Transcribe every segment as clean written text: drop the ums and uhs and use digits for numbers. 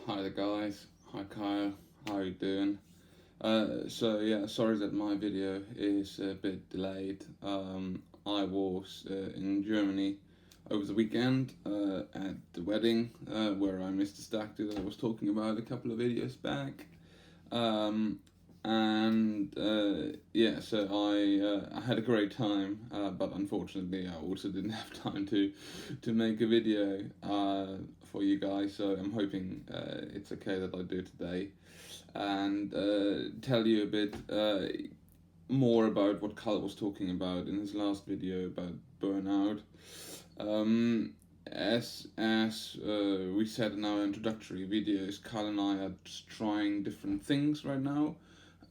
Hi there guys, hi Kyle, how are you doing? Sorry that my video is a bit delayed. I was in Germany over the weekend at the wedding where I missed the stag do that I was talking about a couple of videos back. Um, I had a great time, but unfortunately I also didn't have time to make a video for you guys. So I'm hoping it's okay that I do today and tell you a bit more about what Carl was talking about in his last video about burnout. Um, as we said in our introductory videos, Carl and I are just trying different things right now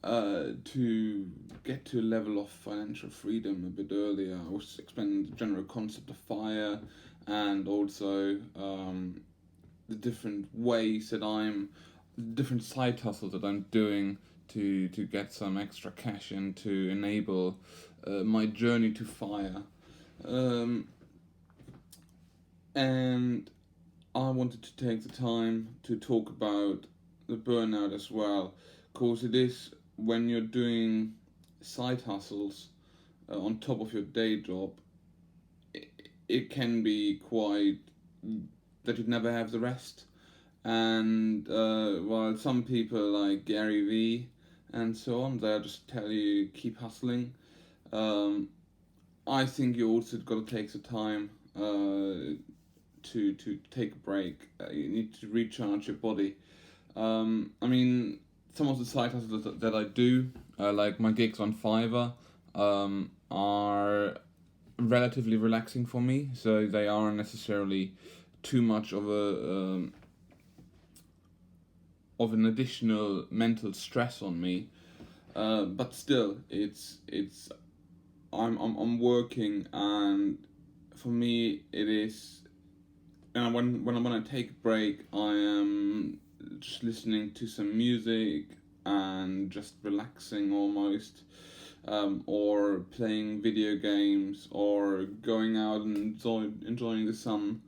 to get to a level of financial freedom a bit earlier. I was explaining the general concept of FIRE and also the different ways that different side hustles that I'm doing to get some extra cash in to enable my journey to FIRE. Um, and I wanted to take the time to talk about the burnout as well, because it is when you're doing side hustles on top of your day job, it can be quite that you never have the rest. And while some people like Gary Vee and so on, they'll just tell you keep hustling. Um, I think you also got to take the time to take a break. You need to recharge your body. I mean, some of the side hustles that I do, like my gigs on Fiverr, are relatively relaxing for me. So they aren't necessarily too much of an additional mental stress on me. But still, it's I'm working, and for me it is. And when I take a break, I am just listening to some music and just relaxing almost, or playing video games, or going out and enjoying the sun.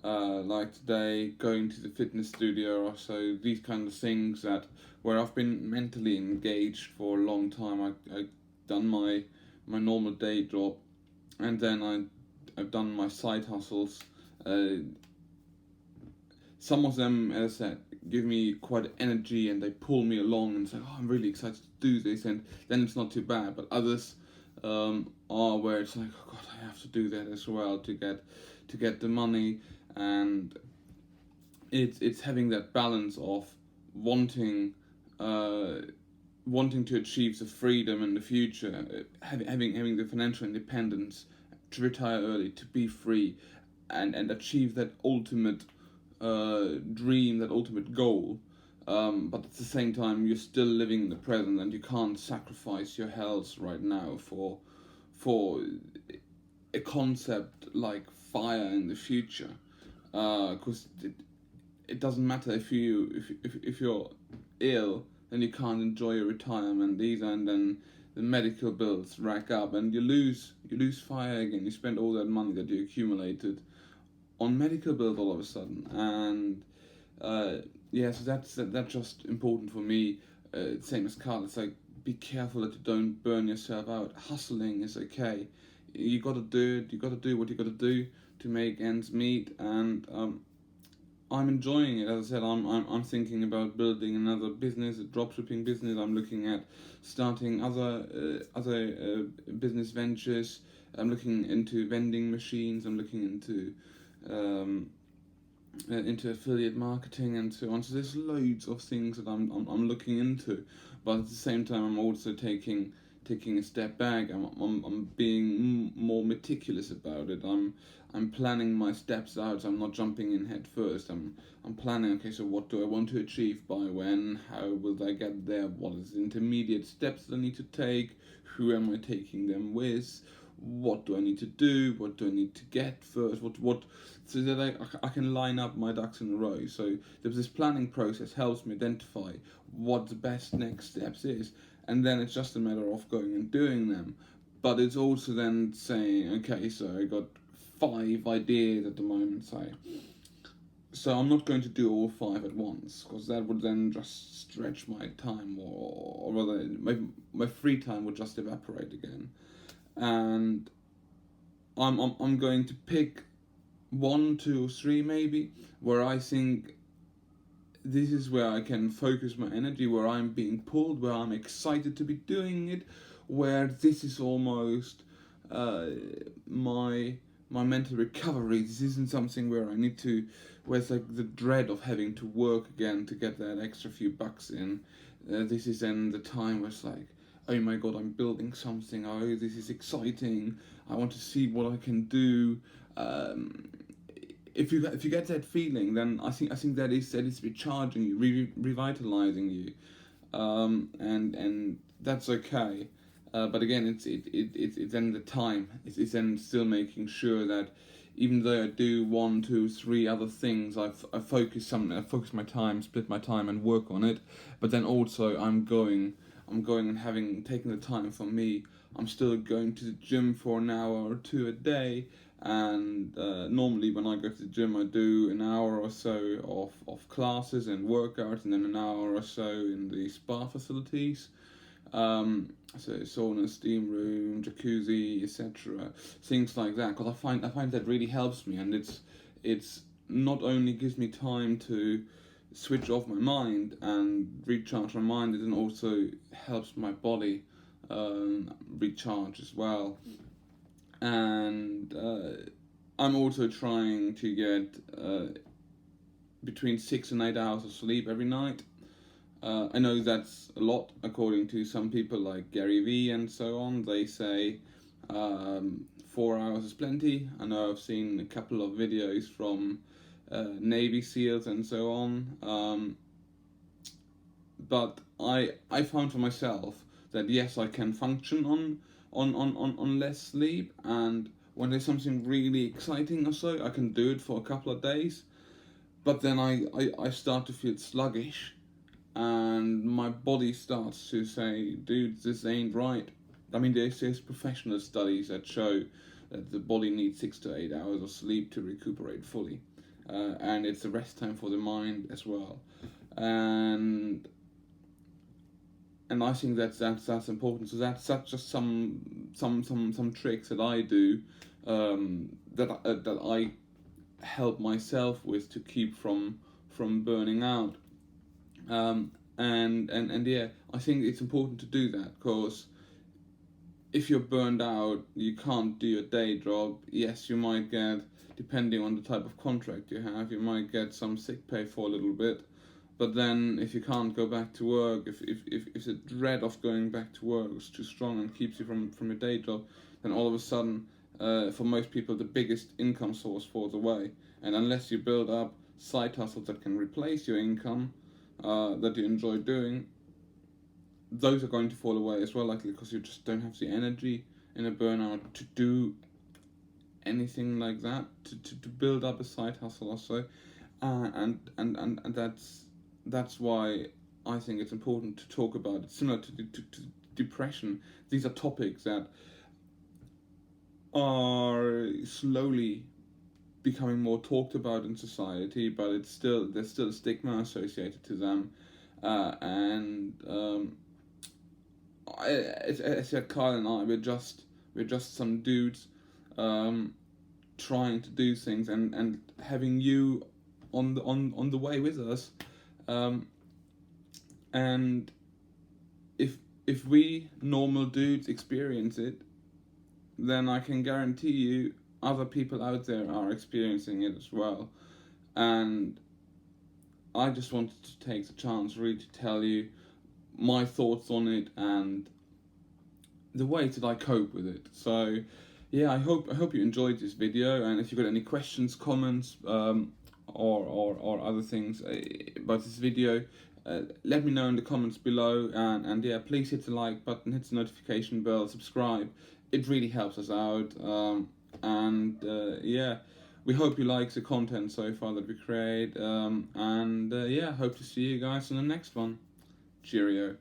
Like today, going to the fitness studio or so. These kind of things that where I've been mentally engaged for a long time. I done my normal day job, and then I've done my side hustles. Uh, some of them, as I said, give me quite energy and they pull me along and say, "Oh, I'm really excited to do this," and then it's not too bad. But others are where it's like, "Oh God, I have to do that as well to get the money," and it's having that balance of wanting uh, wanting to achieve the freedom in the future, having the financial independence to retire early, to be free, and achieve that ultimate dream, that ultimate goal. But at the same time, you're still living in the present, and you can't sacrifice your health right now for a concept like fire in the future. Because it doesn't matter if you're ill, then you can't enjoy your retirement either, and then the medical bills rack up, and you lose fire again. You spend all that money that you accumulated on medical bills all of a sudden, and so that's just important for me. Same as Carl, it's like be careful that you don't burn yourself out. Hustling is okay. You got to do it. You got to do what you got to do to make ends meet, and I'm enjoying it. As I said, I'm thinking about building another business, a dropshipping business. I'm looking at starting other business ventures. I'm looking into vending machines. I'm looking into affiliate marketing and so on. So there's loads of things that I'm looking into, but at the same time I'm also taking a step back. I'm being more meticulous about it. I'm planning my steps out. So I'm not jumping in head first. I'm planning. Okay, so what do I want to achieve by when? How will I get there? What is the intermediate steps that I need to take? Who am I taking them with? What do I need to do? What do I need to get first? What so that I can line up my ducks in a row. So there's this planning process helps me identify what the best next steps is, and then it's just a matter of going and doing them. But it's also then saying, okay, so I got 5 ideas at the moment. So so I'm not going to do all 5 at once, because that would then just stretch my time, or rather, my free time would just evaporate again. And I'm going to pick 1, 2, 3 maybe, where I think this is where I can focus my energy, where I'm being pulled, where I'm excited to be doing it, where this is almost uh, my my mental recovery. This isn't something where I need to, where it's like the dread of having to work again to get that extra few bucks in. This is then the time where it's like, oh my god, I'm building something. Oh, this is exciting. I want to see what I can do. Um, if you get that feeling, then I think that is recharging you, revitalizing you, and that's okay. But again, it's then the time. It's then still making sure that even though I do 1, 2, 3 other things, I focus my time, split my time, and work on it. But then also I'm going and having taken the time for me. I'm still going to the gym for an hour or two a day, and normally when I go to the gym, I do an hour or so of classes and workouts, and then an hour or so in the spa facilities. So sauna, steam room, jacuzzi, etc. Things like that, because I find that really helps me, and it's not only gives me time to switch off my mind and recharge my mind, it then also helps my body recharge as well. And I'm also trying to get between 6 and 8 hours of sleep every night. I know that's a lot, according to some people like Gary Vee and so on. They say 4 hours is plenty. I know I've seen a couple of videos from Navy SEALs and so on. But I found for myself that yes, I can function on less sleep, and when there's something really exciting or so, I can do it for a couple of days. But then I start to feel sluggish, and my body starts to say, dude, this ain't right. I mean, there's professional studies that show that the body needs 6 to 8 hours of sleep to recuperate fully, and it's a rest time for the mind as well. And I think that's important. So that's just some tricks that I do, that I help myself with to keep from burning out. And yeah, I think it's important to do that, because if you're burned out, you can't do your day job. Yes, you might get, depending on the type of contract you have, you might get some sick pay for a little bit. But then, if you can't go back to work, if the dread of going back to work is too strong and keeps you from your day job, then all of a sudden, for most people, the biggest income source falls away. And unless you build up side hustles that can replace your income, that you enjoy doing, those are going to fall away as well, likely, because you just don't have the energy in a burnout to do anything like that, to build up a side hustle or so. And that's why I think it's important to talk about it. Similar to depression, these are topics that are slowly becoming more talked about in society, but there's still a stigma associated to them. And I said, Kyle and I, we're just some dudes trying to do things, and having you on the way with us. And if we normal dudes experience it, then I can guarantee you other people out there are experiencing it as well. And I just wanted to take the chance really to tell you my thoughts on it and the way that I cope with it. So yeah, I hope you enjoyed this video, and if you've got any questions, comments, or other things about this video, let me know in the comments below, and yeah, please hit the like button, hit the notification bell, subscribe. It really helps us out. And yeah, we hope you like the content so far that we create, and yeah, hope to see you guys in the next one. Cheerio.